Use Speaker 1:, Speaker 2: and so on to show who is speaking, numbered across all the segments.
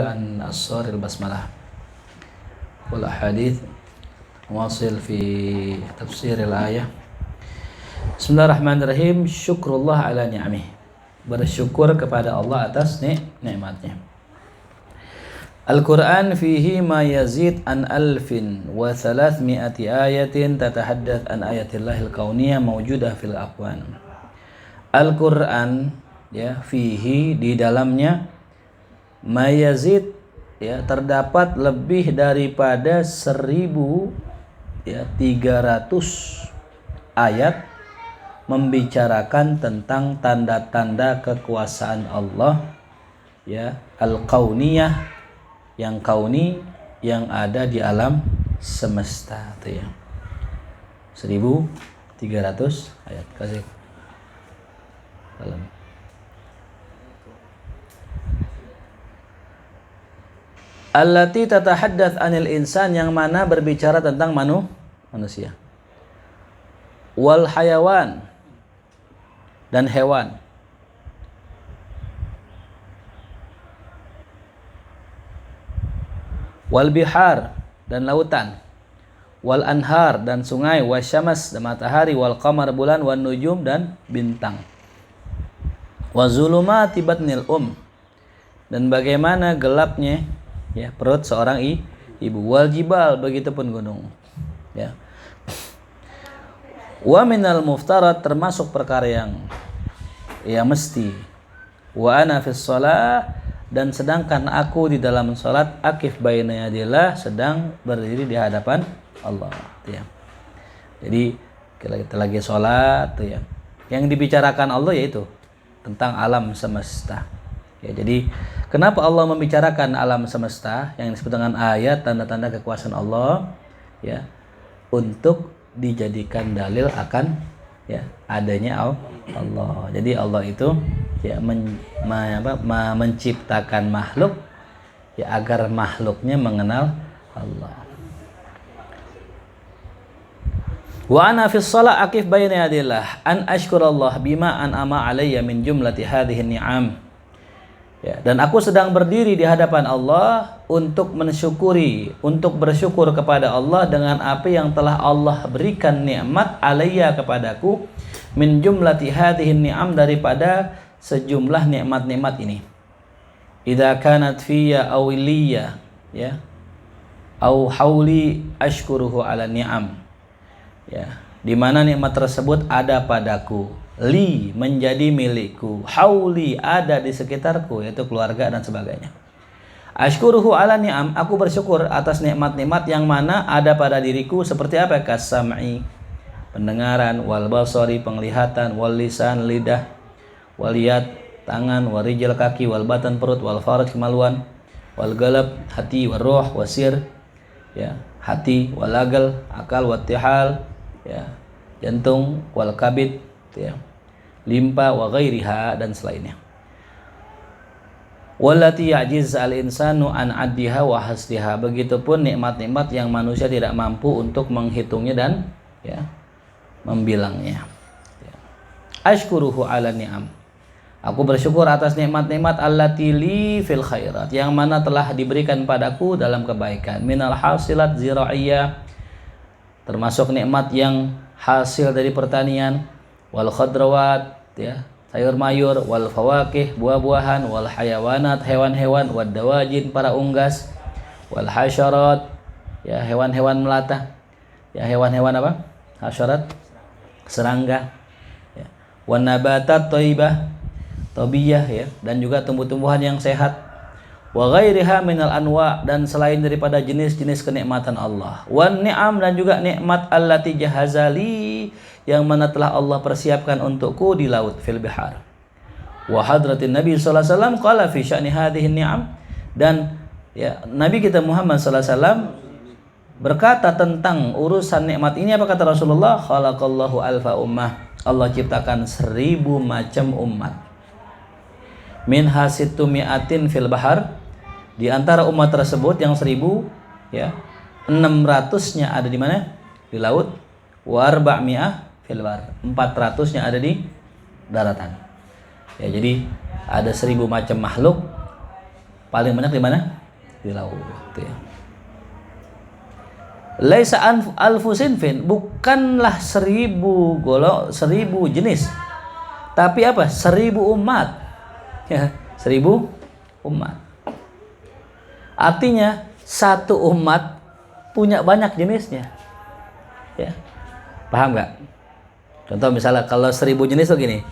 Speaker 1: عن أسرار البسملة والأحاديث واصل في تفسير الآية. Bismillahirrahmanirrahim. Syukrullah ala ni'amih. Bersyukur kepada Allah atas nikmatnya. Al-Quran fihi ma yazid an alfin wa thalathmi'ati ayatin tatahaddath an ayatillahil kauniyah mawjudah fil aqwan. Al-Quran fihi di dalamnya mayazid terdapat lebih daripada 1300 ayat membicarakan tentang tanda-tanda kekuasaan Allah al-kauniyah, yang kauni, yang ada di alam semesta 1300 ayat. Kasih dalam allati tatahaddath anil insan, yang mana berbicara tentang manusia, wal hayawan, dan hewan, wal bihar, dan lautan, wal anhar, dan sungai, wasyamas, dan matahari, wal qamar, bulan, wan nujum, dan bintang, wa zulumati batnil dan bagaimana gelapnya perut seorang ibu, wal jibal, begitupun gunung. Wa minal muftarat, termasuk perkara yang mesti. Wa ana fis shalah, dan sedangkan aku di dalam salat, akif baina yadillah, sedang berdiri di hadapan Allah. Jadi kita lagi salat yang dibicarakan Allah yaitu tentang alam semesta. Jadi kenapa Allah membicarakan alam semesta yang disebut dengan ayat tanda-tanda kekuasaan Allah untuk dijadikan dalil akan adanya Allah. Jadi Allah itu menciptakan makhluk agar makhluknya mengenal Allah. Wa ana fis shalah aqif baina yadillah an ashkurallah bima an'ama alayya min jumlati hadhihi ni'am. Dan aku sedang berdiri di hadapan Allah untuk bersyukur kepada Allah dengan apa yang telah Allah berikan nikmat alayya kepadaku, min jumlati hadhihi ni'am, daripada sejumlah nikmat-nikmat ini. Idza kanat fiyya awliya au hauli ashkuruhu ala ni'am. Di mana nikmat tersebut ada padaku, li, menjadi milikku, hauli, ada di sekitarku, yaitu keluarga dan sebagainya. Ashkuruhu ala ni'am, aku bersyukur atas nikmat-nikmat yang mana ada pada diriku, seperti apa? Kasam'i, pendengaran, wal basari, penglihatan, wal lisan, lidah, wal yad, tangan, wal rijal, kaki, wal batan, perut, wal faraj, kemaluan, wal galab, hati, wal ruh, wasir, hati, wal agal, akal, wattihal, jantung, wal kabid, limpa, wa ghairiha, dan selainnya. Wallati ya'jiz al-insanu an addiha wa hasdiha, begitupun nikmat-nikmat yang manusia tidak mampu untuk menghitungnya dan membilangnya. Ashkuruhu ala ni'am, aku bersyukur atas nikmat-nikmat allati li fil khairat, yang mana telah diberikan padaku dalam kebaikan, minal hasilat zira'iyah, termasuk nikmat yang hasil dari pertanian, wal khadrawat, sayur mayur, wal fawakih, buah-buahan, wal hayawanat, hewan-hewan, wad dawajin, para unggas, wal hasyarat, hewan-hewan melata, hewan-hewan apa? Hasyarat, serangga, wan nabatat thayyibah, tobiyah, dan juga tumbuh-tumbuhan yang sehat, wa ghairiha minal anwa, dan selain daripada jenis-jenis kenikmatan Allah, wan ni'am, dan juga nikmat allati jahazali, yang mana telah Allah persiapkan untukku di laut, fil bihar. Wa hadratin Nabi sallallahu alaihi wasallam qala fi sya'ni hadhihi ni'am, dan Nabi kita Muhammad sallallahu alaihi wasallam berkata tentang urusan nikmat ini, apa kata Rasulullah? Khalaqallahu alfa ummah, Allah ciptakan 1000 macam umat. Min hasittu mi'atin fil bahar, di antara umat tersebut yang 1000 600-nya ada di mana? Di laut. Wa arba'mi'ah fil bar, 400-nya ada di daratan. Jadi ada 1000 macam makhluk Paling banyak di mana? Di laut. Gitu ya. Laisa alfu sinfin, bukanlah 1000 jenis, tapi apa? 1000 umat. Ya, 1000 umat. Artinya satu umat punya banyak jenisnya. Ya. Paham nggak? Contoh misalnya kalau 1000 jenis tuh gini,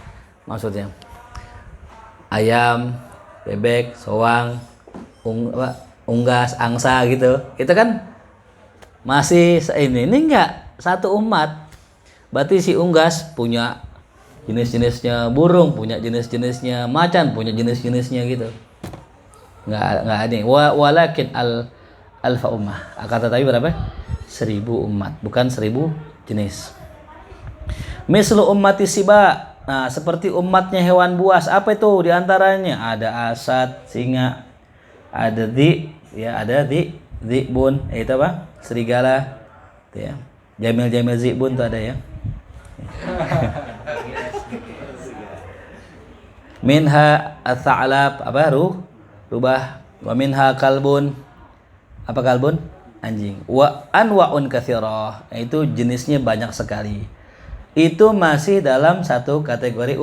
Speaker 1: maksudnya ayam, bebek, soang, unggas, angsa gitu. Itu kan masih ini enggak satu umat. Berarti si unggas punya jenis-jenisnya, burung punya jenis-jenisnya, macan punya jenis-jenisnya gitu. Enggak ada. Walakin alfa ummah. Kata tadi berapa? 1000 umat, bukan 1000 jenis. Mislu ummati siba. Nah, seperti umatnya hewan buas. Apa itu diantaranya? Ada asad, singa, ada ada dzibun, itu apa? Serigala, itu ya. Jamil dzibun tuh ada ya. Minha ats-tsa'lab, apa? Rubah. Wa minha kalbun. Apa kalbun? Anjing. Wa anwa'un katsirah. Itu jenisnya banyak sekali. Itu masih dalam satu kategori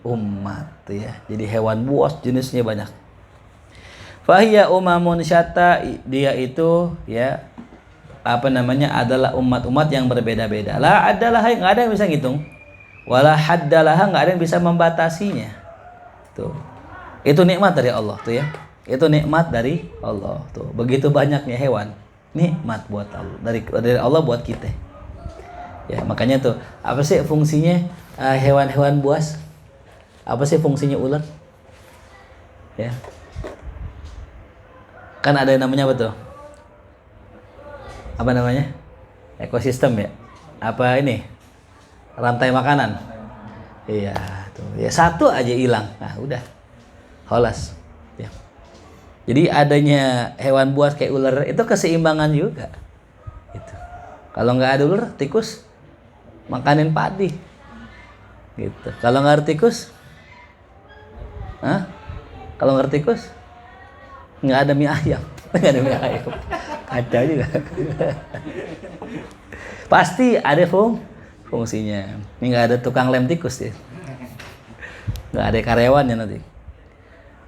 Speaker 1: umat ya. Jadi hewan buas jenisnya banyak. Fahiya umamun syatta, dia itu ya adalah umat-umat yang berbeda-beda. La adalah enggak ada yang bisa ngitung. Wala haddalah, enggak ada yang bisa membatasinya. Tuh. Itu nikmat dari Allah tuh ya. Itu nikmat dari Allah tuh. Begitu banyaknya hewan. Nikmat buat Allah dari Allah buat kita. Ya, makanya tuh apa sih fungsinya hewan-hewan buas? Apa sih fungsinya ular? Ya. Kan ada yang namanya apa tuh? Apa namanya? Ekosistem ya? Apa ini? Rantai makanan. Iya, tuh. Ya satu aja hilang. Nah, udah. Holas. Ya. Jadi adanya hewan buas kayak ular itu keseimbangan juga. Gitu. Kalau nggak ada ular, tikus makanin padi. Gitu. Kalau nggak ada tikus, kalau nggak ada tikus, nggak ada mie ayam. Nggak ada mie ayam. Ada juga. Pasti ada fungsinya. Ini nggak ada tukang lem tikus ya. Nggak ada karyawannya nanti.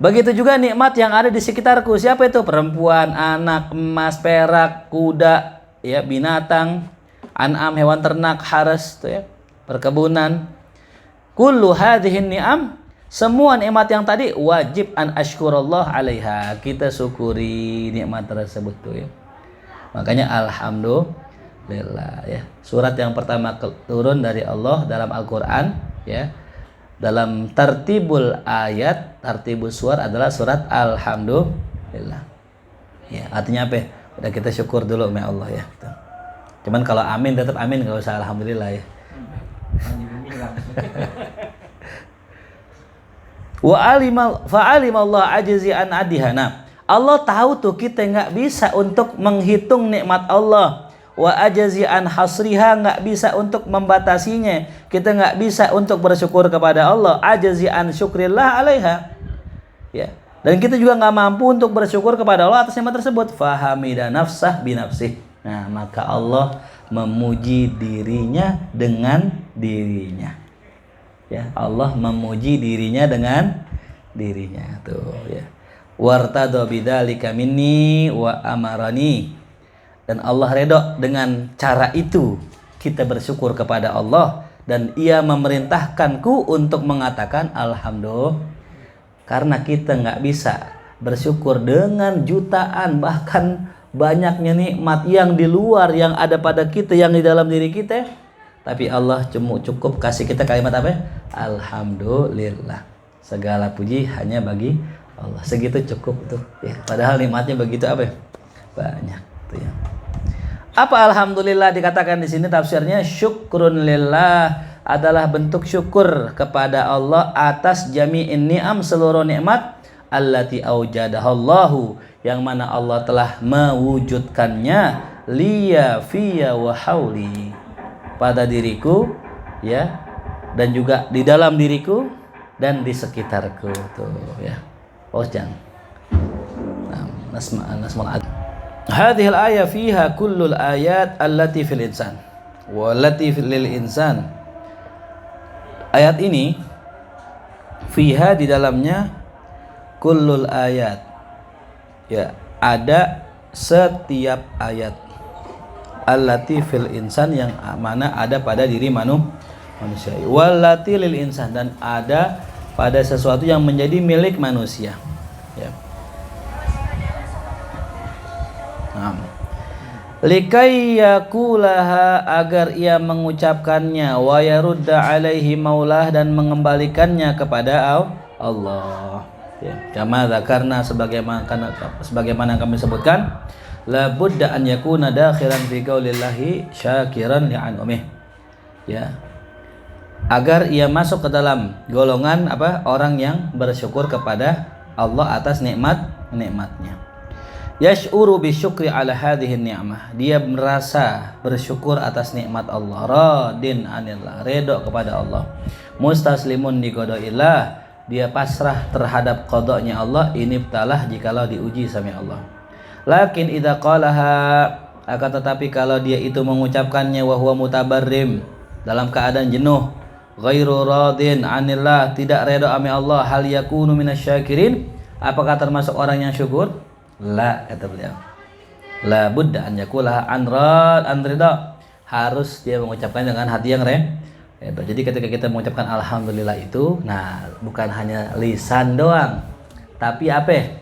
Speaker 1: Begitu juga nikmat yang ada di sekitarku. Siapa itu? Perempuan, anak, emas, perak, kuda, ya, binatang, an'am, hewan ternak, haras, tuh ya, perkebunan. Kullu hadhihi ni'am, semua nikmat yang tadi wajib an ashkurallah 'alaiha. Kita syukuri nikmat tersebut tuh ya. Makanya alhamdulillah ya. Surat yang pertama turun dari Allah dalam Al-Qur'an ya. Dalam tartibul ayat, tartibus suar adalah surat alhamdulillah. Ya, artinya apa? Udah kita syukur dulu sama Allah ya. Gitu. Cuman kalau amin tetap amin, enggak usah alhamdulillah ya. Fa'alimallah ajizi an adihana. Allah tahu tuh kita nggak bisa untuk menghitung nikmat Allah. Wa ajazi an hasriha, nggak bisa untuk membatasinya. Kita nggak bisa untuk bersyukur kepada Allah. Ajazi an syukrillah alaiha. Ya. Dan kita juga nggak mampu untuk bersyukur kepada Allah atas nikmat tersebut. Fahamida nafsah binafsih. Nah, maka Allah memuji dirinya dengan dirinya. Ya, Allah memuji dirinya dengan dirinya tuh ya. Wartado bidzalika minni wa amarani. Dan Allah redho dengan cara itu. Kita bersyukur kepada Allah dan Ia memerintahkanku untuk mengatakan alhamdulillah. Karena kita nggak bisa bersyukur dengan jutaan bahkan banyaknya nikmat yang di luar yang ada pada kita, yang di dalam diri kita. Tapi Allah cukup kasih kita kalimat apa? Alhamdulillah. Segala puji hanya bagi Allah. Segitu cukup tuh ya. Padahal nikmatnya begitu apa? Banyak tuh ya. Apa alhamdulillah dikatakan di sini tafsirnya syukrun lillah adalah bentuk syukur kepada Allah atas jami'in ni'am, seluruh nikmat allati aujadahallahu, yang mana Allah telah mewujudkannya liya fiya wa hauli, pada diriku ya, dan juga di dalam diriku dan di sekitarku tuh ya. Oh jangan nasmul adad. Hadhihi al-ayah fiha kullul ayat allati fil insan wallati lil insan. Ayat ini fiha di dalamnya kullul ayat, ya, ada setiap ayat, allati fil insan yang mana ada pada diri manusia, wallati lil insan dan ada pada sesuatu yang menjadi milik manusia, ya. Likai yakulaha, agar ia mengucapkannya, wa yarudda alaihi maulah, dan mengembalikannya kepada Allah, ya. Kama dzakarna, sebagaimana kami sebutkan, la budda an yakuna dakhilan fi qaulillahi syakiran li'anumih, ya, agar ia masuk ke dalam golongan orang yang bersyukur kepada Allah atas nikmatnya. Yash'uru bisyukri ala hadhihi ni'mah, dia merasa bersyukur atas nikmat Allah. Radin anillah, redha kepada Allah. Mustaslimun li qadaillah, dia pasrah terhadap qadanya Allah. Inibtalah, jikalau diuji sama Allah. Lakin idza qalaha, akan tetapi kalau dia itu mengucapkannya wa huwa mutabarrim, dalam keadaan jenuh, ghairu radin anillah, tidak redha sama Allah, hal yakunu minasyakirin, apakah termasuk orang yang syukur? La, kata beliau, la budda an yakulaha an ridha, harus dia mengucapkan dengan hati yang redha. Jadi ketika kita mengucapkan alhamdulillah itu, nah, bukan hanya lisan doang, tapi apa?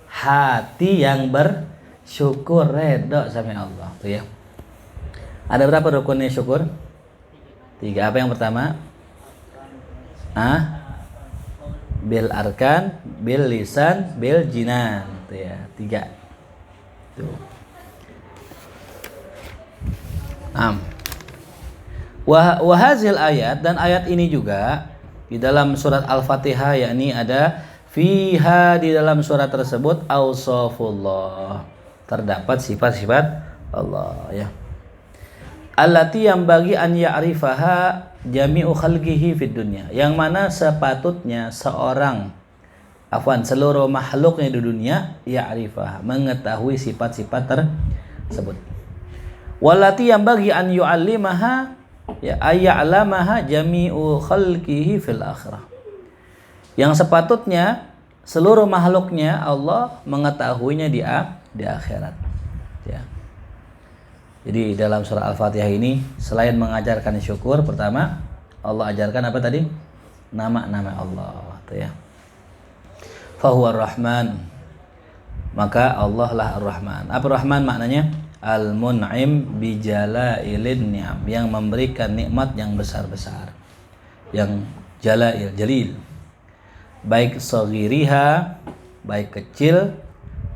Speaker 1: Hati yang bersyukur, redha sama Allah, tuh ya. Ada berapa rukunnya syukur? 3. Apa yang pertama? Bil arkan, bil lisan, bil jinan, tuh ya, 3. Tuh. Wahazil ayat, dan ayat ini juga di dalam surat Al-Fatihah, yakni ada fiha, di dalam surat tersebut ausafullah, terdapat sifat-sifat Allah, ya. Allati yang bagi an ya'rifaha jami'u khalqihi fid dunya, yang mana sepatutnya seluruh makhluknya di dunia ya'rifaha, mengetahui sifat-sifat tersebut. Wallati yang bagi an yu'allimaha, ya, ayya'lamaha jami'u khalqihi fil akhirah, yang sepatutnya seluruh makhluknya Allah mengetahuinya di akhirat, ya. Jadi dalam surah Al-Fatihah ini selain mengajarkan syukur, pertama Allah ajarkan apa tadi? Nama-nama Allah, tuh ya. Fahuwar Rahman, maka Allah lah Ar-Rahman. Apa Rahman maknanya? Al-Mun'im bijalailin ni'am, yang memberikan nikmat yang besar-besar, yang jalil, baik saghiriha, baik kecil,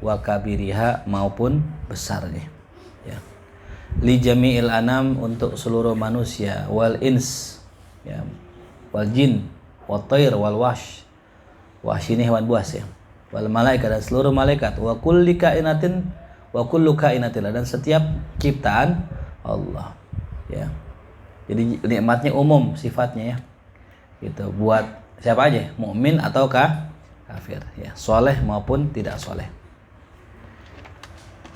Speaker 1: wa kabiriha, maupun besarnya, ya. Li jami'il anam, untuk seluruh manusia, wal ins, ya, wal jin, wal tayr, wal wash ini hewan buas, ya, wal malaikat, dan seluruh malaikat, wa kulli kainatin wa kullu kainatillah, dan setiap ciptaan Allah, ya. Jadi nikmatnya umum sifatnya, ya, gitu, buat siapa aja, mukmin atau kafir, ya, soleh maupun tidak soleh.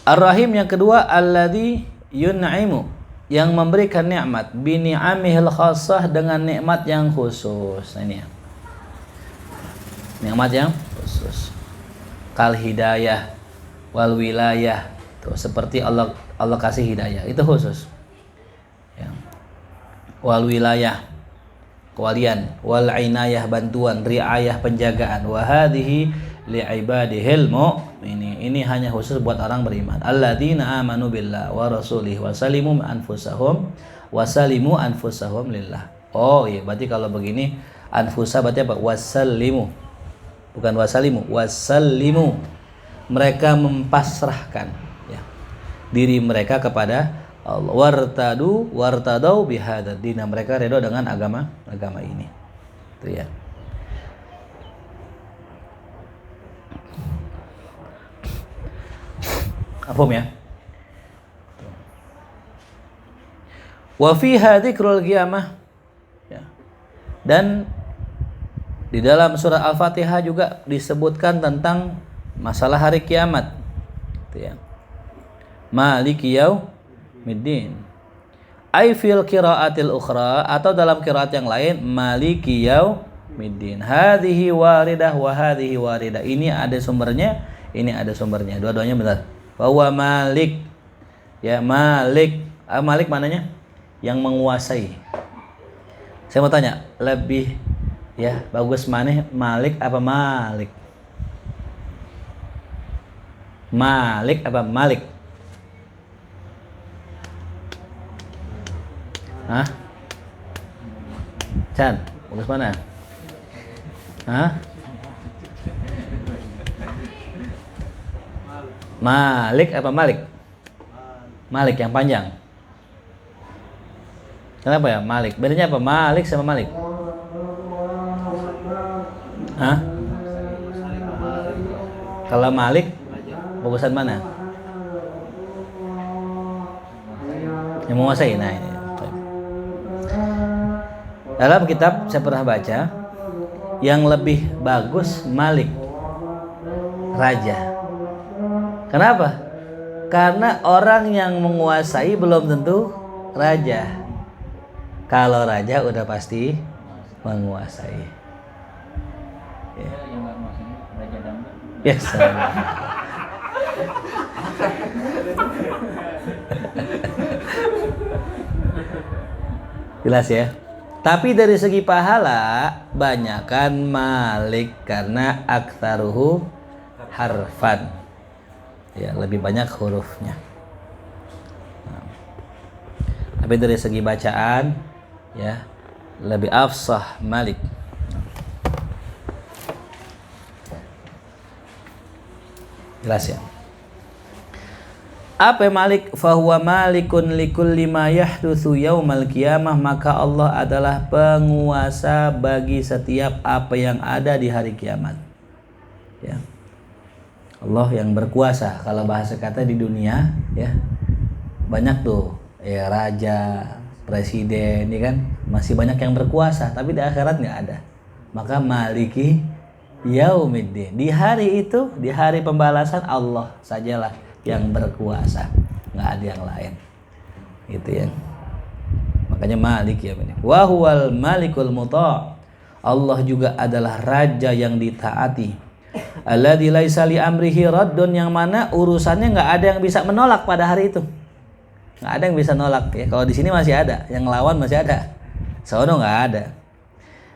Speaker 1: Ar-Rahim yang kedua, alladzi yun'imu, yang memberikan nikmat, bi ni'amihil khassah, dengan nikmat yang khusus. Nah, ini ya, nikmat yang khusus, kal hidayah wal wilayah, tuh, seperti Allah kasih hidayah, itu khusus, ya. Wal wilayah, kewalian, wal inayah, bantuan, riayah, penjagaan, wa hadhihi li ibadihil mu'minin, ini hanya khusus buat orang beriman, alladzina amanu billah wa rasulih wa salimu anfusahum lillah. Oh iya, berarti kalau begini anfusa berarti apa? Wasallimu, bukan wasalimu, wasallimu, mereka mempasrahkan, ya, diri mereka kepada Allah. Wartadau bihadad din, mereka redha dengan agama ini, itu ya. Paham ya? Wa fiha dzikrul qiyamah, ya. Dan di dalam surah Al-Fatihah juga disebutkan tentang masalah hari kiamat. Itu ya. Maliki yaumiddin. Ai fil qiraatil ukhra, atau dalam qiraat yang lain maliki yaumiddin. Hadhihi waridah wa hadhihi waridah. Ini ada sumbernya, ini ada sumbernya. Dua-duanya benar. Bahwa Malik, ya Malik. Malik mananya? Yang menguasai. Saya mau tanya, lebih ya bagus mana Malik apa Malik? Malik apa Malik? Hah? Chan, bagus mana? Hah? Malik apa Malik? Malik yang panjang. Kenapa ya Malik? Bedanya apa Malik sama Malik? Hah? Kalau Malik bagusan mana? Yang menguasai. Nah ini. Dalam kitab saya pernah baca, yang lebih bagus Malik, raja. Kenapa? Karena orang yang menguasai belum tentu raja. Kalau raja udah pasti menguasai. Ya. Yes. Jelas ya. Tapi dari segi pahala banyakan Malik karena aktsaruhu harfan. Ya, lebih banyak hurufnya. Nah. Tapi dari segi bacaan ya lebih afsah Malik. Jelas ya. Apa Malik? Fahuwa malikun likulli ma yahdutsu yaumal qiyamah, maka Allah adalah penguasa bagi setiap apa yang ada di hari kiamat. Ya. Allah yang berkuasa. Kalau bahasa kata di dunia ya banyak tuh ya raja, presiden, ya kan masih banyak yang berkuasa, tapi di akhirat nggak ada. Maka maliki yaumiddin, di hari itu, di hari pembalasan Allah sajalah yang berkuasa, nggak ada yang lain, gitu ya. Makanya malik ya ini. Wa huwal malikul muta'. Allah juga adalah raja yang ditaati. Alladzi laisa li amrihi raddun, yang mana urusannya nggak ada yang bisa menolak pada hari itu. Nggak ada yang bisa nolak ya. Kalau di sini masih ada, yang lawan masih ada. Sono nggak ada.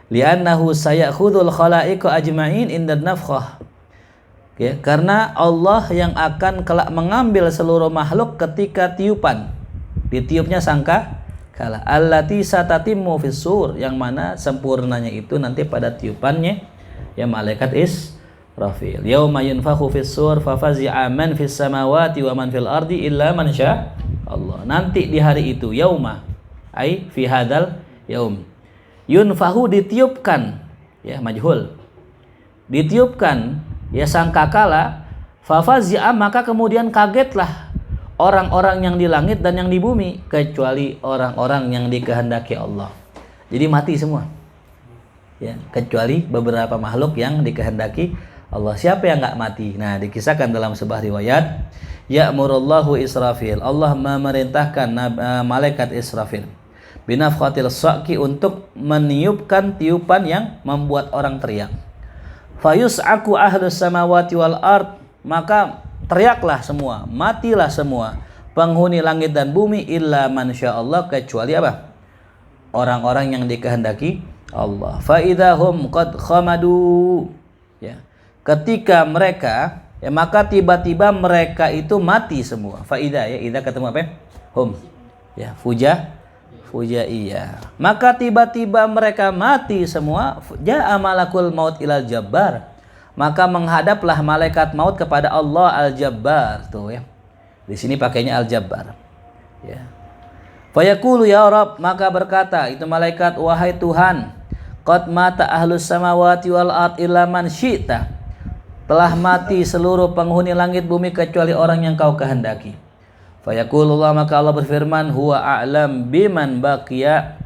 Speaker 1: Li'annahu sayakhudul khalaiqa ajma'in inda nafkhah. Ya, karena Allah yang akan kelak mengambil seluruh makhluk ketika tiupan. Ditiupnya sangka kala. Allati satatimmu fis sur, yang mana sempurnanya itu nanti pada tiupannya ya malaikat Israfil. Yauma yunfakhu fis sur fa fazi'a man fis samawati wa man fil ardi illa man syaa Allah. Nanti di hari itu yauma ai fi hadzal yaum. Yunfahu ditiupkan ya majhul. Ditiupkan ya sangkakala, fafazi'a maka kemudian kagetlah orang-orang yang di langit dan yang di bumi, kecuali orang-orang yang dikehendaki Allah. Jadi mati semua. Ya, kecuali beberapa makhluk yang dikehendaki Allah. Siapa yang enggak mati? Nah, dikisahkan dalam sebuah riwayat, ya'murullahu Israfil. Allah memerintahkan malaikat Israfil binafkhatil saqi, untuk meniupkan tiupan yang membuat orang teriak. Fayus'aku ahlus samawati wal ard, maka teriaklah semua, matilah semua penghuni langit dan bumi, illa man sya'allah, kecuali apa? Orang-orang yang dikehendaki Allah. Fa idahum qad khamadu, ya. Ketika mereka ya maka tiba-tiba mereka itu mati semua. Fa idza ya, idza ketemu apa? Hum. Ya, fujaiyah. Maka tiba-tiba mereka mati semua. Ja'a malakul maut ilal jabbar, maka menghadaplah malaikat maut kepada Allah al-jabbar. Tuh ya. Di sini pakainya al-jabbar. Ya. Fayaqulu ya Rabb, maka berkata itu malaikat, wahai Tuhan, qad mata ahlus samawati wal ard illa man syi'ta. Telah mati seluruh penghuni langit bumi kecuali orang yang kau kehendaki. Fayaqulullah, maka Allah berfirman, huwa a'lam biman baqiya.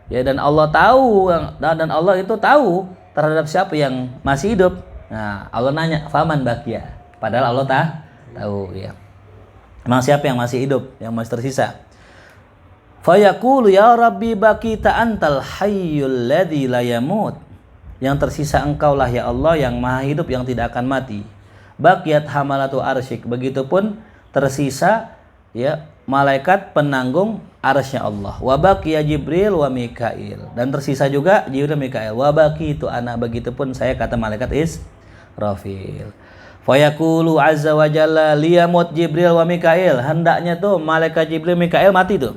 Speaker 1: Ya, dan Allah tahu, dan Allah itu tahu terhadap siapa yang masih hidup. Nah, Allah nanya, faman baqiya. Padahal Allah tahu ya. Memang siapa yang masih hidup, yang masih tersisa? Fayaqulu ya Rabbi baqita antal hayyul ladzi la yamut. Yang tersisa engkaulah ya Allah yang maha hidup yang tidak akan mati. Baqiyat hamalatu arsyik. Begitupun tersisa ya malaikat penanggung arsy-Nya Allah. Wa baqiya Jibril wa Mikail. Dan tersisa juga Jibril dan Mikail. Wa baqitu ana. Begitupun saya kata malaikat Israfil. Fayaqulu azza wa jalla liyamut Jibril wa Mikail. Hendaknya tuh malaikat Jibril Mikail mati tuh.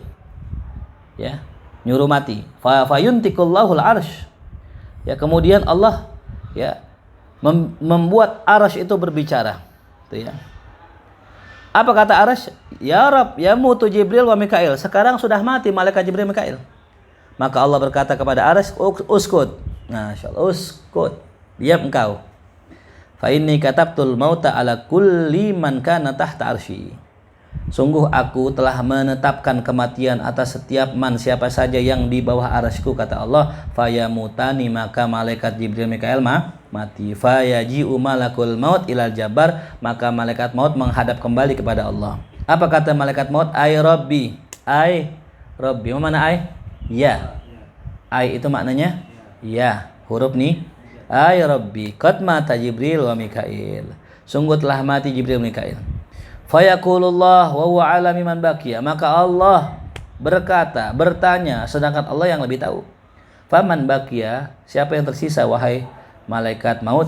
Speaker 1: Ya, nyuruh mati. Fayuntikullahu al-arsy. Ya, kemudian Allah ya membuat arsy itu berbicara. Tuh ya. Apa kata arsy? Ya Rabb, ya mutu Jibril wa Mikail. Sekarang sudah mati malaikat Jibril Mikail. Maka Allah berkata kepada arsy, uskut. Nah, insyaallah uskut. Diam engkau. Fa inni katabtul mauta ala kulli man kana tahta arsy. Sungguh aku telah menetapkan kematian atas setiap siapa saja yang di bawah arsy-Ku, kata Allah. Fayamutani, maka malaikat Jibril Mikail mati. Fayaji'u malakul maut ilal jabbar, maka malaikat maut menghadap kembali kepada Allah. Apa kata malaikat maut? Ay Rabbi. Ay Rabbi. Mana ay? Ya. Ay itu maknanya ya. Huruf nih. Ay Rabbi. Qad mata Jibril wa Mikail. Sungguh telah mati Jibril Mikail. Fayaqulullah wa huwa alami man baqiya. Maka Allah bertanya, sedangkan Allah yang lebih tahu. Faman baqiya, siapa yang tersisa wahai malaikat maut?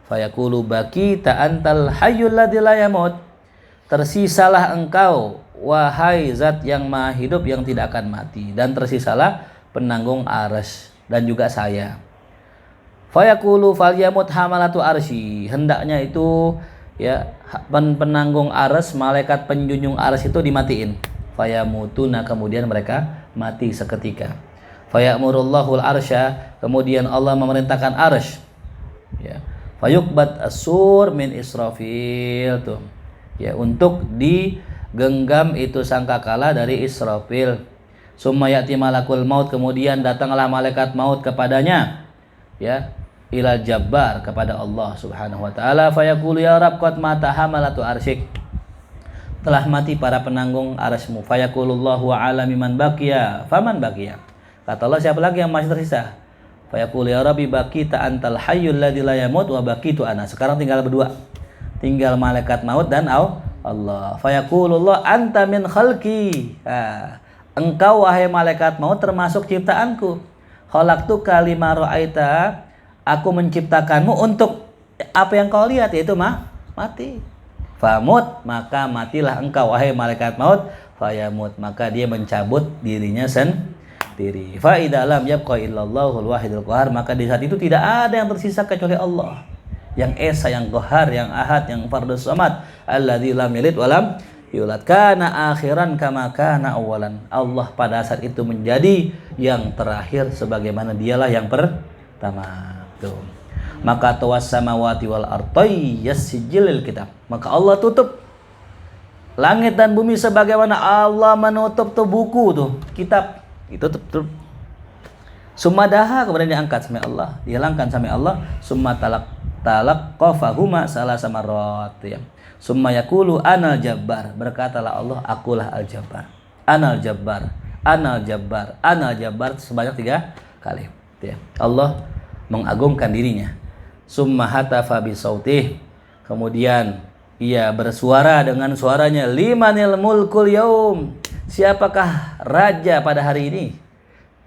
Speaker 1: Fayaqulu baqita antal hayyul ladzi la yamut. Tersisalah engkau wahai zat yang maha hidup yang tidak akan mati, dan tersisalah penanggung arsy dan juga saya. Fayaqulu falyamut hamalatu arsy. Hendaknya itu ya penanggung arsy, malaikat penjunjung arsy itu dimatiin. Fayamutuna, kemudian mereka mati seketika. Fayamurullahu al-arsya, kemudian Allah memerintahkan arsy ya. Fayuqbat as-sur min Israfil tuh. Ya, untuk digenggam itu sangkakala dari Israfil. Summa ya'ti malakul maut, kemudian datanglah malaikat maut kepadanya ya, ilal jabbar, kepada Allah subhanahu wa ta'ala. Fayaqulu ya Rabb qad mata hamalatu arsyik. Telah mati para penanggung arsy-Mu. Fayaqulullahu alami man baqiya. Faman baqiya. Kata Allah, siapa lagi yang masih tersisa? Fayaqulu ya Rabbi baqita antal hayyul ladzi la yamut wa baqitu ana. Sekarang tinggal berdua. Tinggal malaikat maut dan Allah. Fayaqulullah anta min khalqi. Engkau wahai malaikat maut termasuk ciptaanku. Khalaqtu kalima ra'aita. Aku menciptakanmu untuk apa yang kau lihat, yaitu mati. Famut, maka matilah engkau wahai malaikat maut. Fayamut, maka dia mencabut dirinya sendiri. Fa idza lam yabqa illallahul wahidul qahar, maka di saat itu tidak ada yang tersisa kecuali Allah, yang esa, yang qahar, yang ahad, yang fardus samad, alladzi lam yalid wa lam yulad, kana akhiran kama kana awalan. Allah pada saat itu menjadi yang terakhir sebagaimana dialah yang pertama. Tuh. Maka tawas samawati wal ardi yasjilil kitab. Maka Allah tutup langit dan bumi sebagaimana Allah menutup tuh buku tuh, kitab. Itu tutup. Sumadaha, kemudian diangkat sama Allah, dihilangkan sama Allah. Summa qafahuma salasa marrat ya. Summa yaqulu anal jabbar, berkatalah Allah, akulah al jabbar. Anal jabbar, anal jabbar, anal jabbar sebanyak 3 kali ya. Allah mengagungkan dirinya. Summa hatafa bi sautih, kemudian ia bersuara dengan suaranya, limanil mulkul yaum, siapakah raja pada hari ini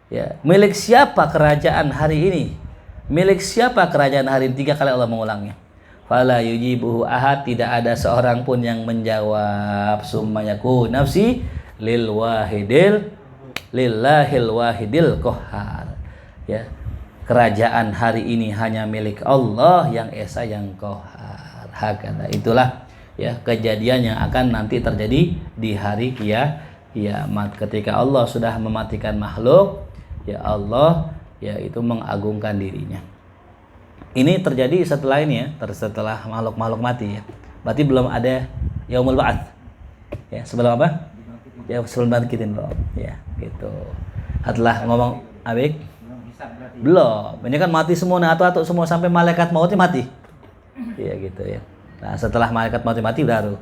Speaker 1: ya, milik siapa kerajaan hari ini, milik siapa kerajaan hari ini. 3 kali Allah mengulangnya. Fala yujibuhu ahad, tidak ada seorang pun yang menjawab. Summa yaku nafsi lil wahidil lillahil wahidil qahhar ya. Kerajaan hari ini hanya milik Allah yang esa, yang qahhar. Hakana, itulah ya kejadian yang akan nanti terjadi di hari kiamat, ketika Allah sudah mematikan makhluk ya. Allah ya itu mengagungkan dirinya. Ini terjadi setelah ini ya, setelah makhluk-makhluk mati ya. Berarti belum ada yaumul ba'ats ya. Sebelum apa? Ya sebelum bangkitin belum ya gitu. Setelah ngomong Abik belum, ini kan mati semua, atau semua sampai malaikat mautnya mati. Iya gitu ya. Nah setelah malaikat mautnya mati baru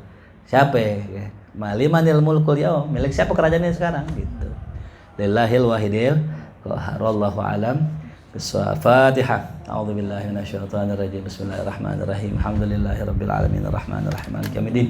Speaker 1: Siapa ya? Malimanil mulkul yaum, milik siapa kerajaan ini sekarang gitu. Lillahil wahidil qahhar. Wallahu alam bissawab. Fatihah. A'udzubillahi minasyaitonir rajim. Bismillahirrahmanirrahim. Alhamdulillahirabbil alamin arrahmanirrahim maliki yaumiddin.